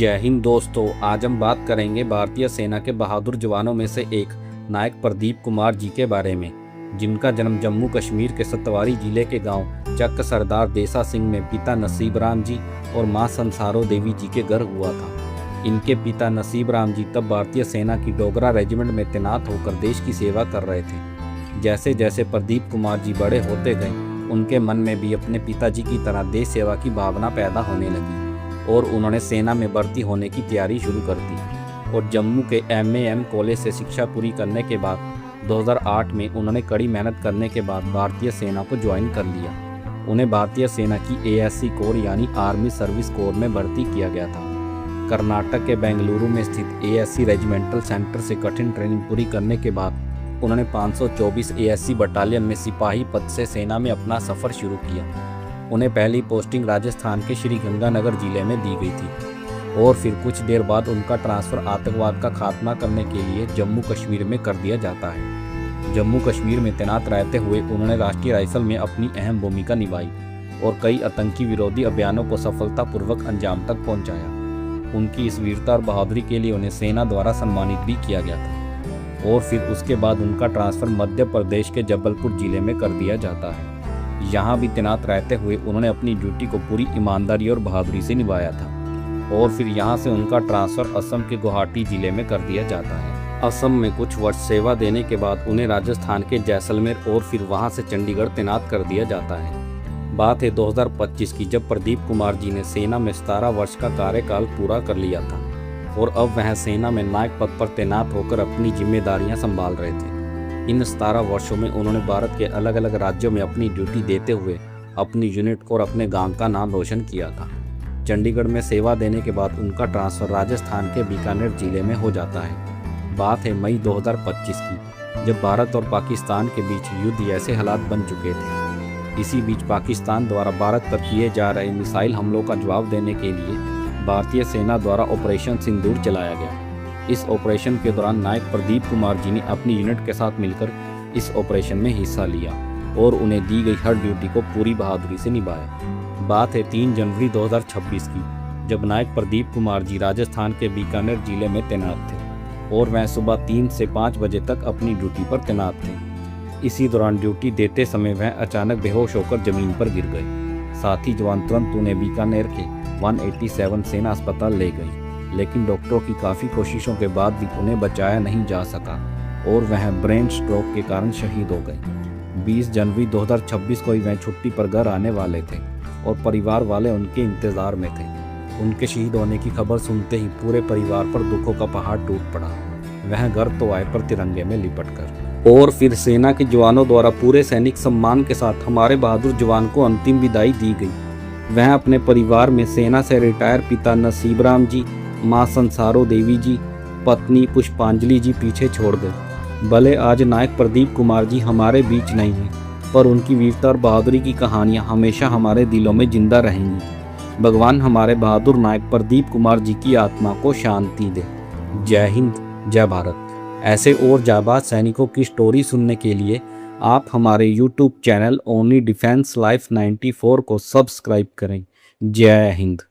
जय हिंद दोस्तों, आज हम बात करेंगे भारतीय सेना के बहादुर जवानों में से एक नायक प्रदीप कुमार जी के बारे में, जिनका जन्म जम्मू कश्मीर के सतवारी जिले के गांव चक सरदार देसा सिंह में पिता नसीब राम जी और मां संसारो देवी जी के घर हुआ था। इनके पिता नसीब राम जी तब भारतीय सेना की डोगरा रेजिमेंट में तैनात होकर देश की सेवा कर रहे थे। जैसे जैसे प्रदीप कुमार जी बड़े होते गए, उनके मन में भी अपने पिताजी की तरह देश सेवा की भावना पैदा होने लगी और उन्होंने सेना में भर्ती होने की तैयारी शुरू कर दी और जम्मू के MAM कॉलेज से शिक्षा पूरी करने के बाद 2008 में उन्होंने कड़ी मेहनत करने के बाद भारतीय सेना को ज्वाइन कर लिया। उन्हें भारतीय सेना की ASC कोर यानी आर्मी सर्विस कोर में भर्ती किया गया था। कर्नाटक के बेंगलुरु में स्थित ASC रेजिमेंटल सेंटर से कठिन ट्रेनिंग पूरी करने के बाद उन्होंने 524 ASC बटालियन में सिपाही पद से सेना में अपना सफ़र शुरू किया। उन्हें पहली पोस्टिंग राजस्थान के श्री गंगानगर जिले में दी गई थी और फिर कुछ देर बाद उनका ट्रांसफ़र आतंकवाद का खात्मा करने के लिए जम्मू कश्मीर में कर दिया जाता है। जम्मू कश्मीर में तैनात रहते हुए उन्होंने राष्ट्रीय राइफल में अपनी अहम भूमिका निभाई और कई आतंकी विरोधी अभियानों को सफलतापूर्वक अंजाम तक पहुंचाया। उनकी इस वीरता और बहादुरी के लिए उन्हें सेना द्वारा सम्मानित भी किया गया था और फिर उसके बाद उनका ट्रांसफ़र मध्य प्रदेश के जबलपुर जिले में कर दिया जाता है। यहाँ भी तैनात रहते हुए उन्होंने अपनी ड्यूटी को पूरी ईमानदारी और बहादुरी से निभाया था और फिर यहाँ से उनका ट्रांसफ़र असम के गुवाहाटी जिले में कर दिया जाता है। असम में कुछ वर्ष सेवा देने के बाद उन्हें राजस्थान के जैसलमेर और फिर वहाँ से चंडीगढ़ तैनात कर दिया जाता है। बात है 2025 की, जब प्रदीप कुमार जी ने सेना में 17 वर्ष का कार्यकाल पूरा कर लिया था और अब वह सेना में नायक पद पर तैनात होकर अपनी जिम्मेदारियां संभाल रहे थे। इन 17 वर्षों में उन्होंने भारत के अलग अलग राज्यों में अपनी ड्यूटी देते हुए अपनी यूनिट और अपने गांव का नाम रोशन किया था। चंडीगढ़ में सेवा देने के बाद उनका ट्रांसफ़र राजस्थान के बीकानेर जिले में हो जाता है। बात है मई 2025 की, जब भारत और पाकिस्तान के बीच युद्ध ऐसे हालात बन चुके थे। इसी बीच पाकिस्तान द्वारा भारत पर किए जा रहे मिसाइल हमलों का जवाब देने के लिए भारतीय सेना द्वारा ऑपरेशन सिंदूर चलाया गया। इस ऑपरेशन के दौरान नायक प्रदीप कुमार जी ने अपनी यूनिट के साथ मिलकर इस ऑपरेशन में हिस्सा लिया और उन्हें दी गई हर ड्यूटी को पूरी बहादुरी से निभाया। बात है 3 जनवरी 2026 की, जब नायक प्रदीप कुमार जी राजस्थान के बीकानेर जिले में तैनात थे और वह सुबह 3 से 5 बजे तक अपनी ड्यूटी पर तैनात थे। इसी दौरान ड्यूटी देते समय वह अचानक बेहोश होकर जमीन पर गिर गए। साथ ही जवान तुरंत उन्हें बीकानेर के 187 सेना अस्पताल ले गई, लेकिन डॉक्टरों की काफ़ी कोशिशों के बाद भी उन्हें बचाया नहीं जा सका और वह ब्रेन स्ट्रोक के कारण शहीद हो गए। 20 जनवरी 2026 को ही वह छुट्टी पर घर आने वाले थे और परिवार वाले उनके इंतज़ार में थे। उनके शहीद होने की खबर सुनते ही पूरे परिवार पर दुखों का पहाड़ टूट पड़ा। वह घर तो आए पर तिरंगे में लिपट कर। और फिर सेना के जवानों द्वारा पूरे सैनिक सम्मान के साथ हमारे बहादुर जवान को अंतिम विदाई दी गई। वह अपने परिवार में सेना से रिटायर पिता नसीब राम जी, मां संसारो देवी जी, पत्नी पुष्पांजलि जी पीछे छोड़ गए। भले आज नायक प्रदीप कुमार जी हमारे बीच नहीं हैं, पर उनकी वीरता और बहादुरी की कहानियां हमेशा हमारे दिलों में जिंदा रहेंगी। भगवान हमारे बहादुर नायक प्रदीप कुमार जी की आत्मा को शांति दे। जय हिंद, जय भारत। ऐसे और जाबाज सैनिकों की स्टोरी सुनने के लिए आप हमारे YouTube channel only defence life 94 को सब्सक्राइब करें। जय हिंद।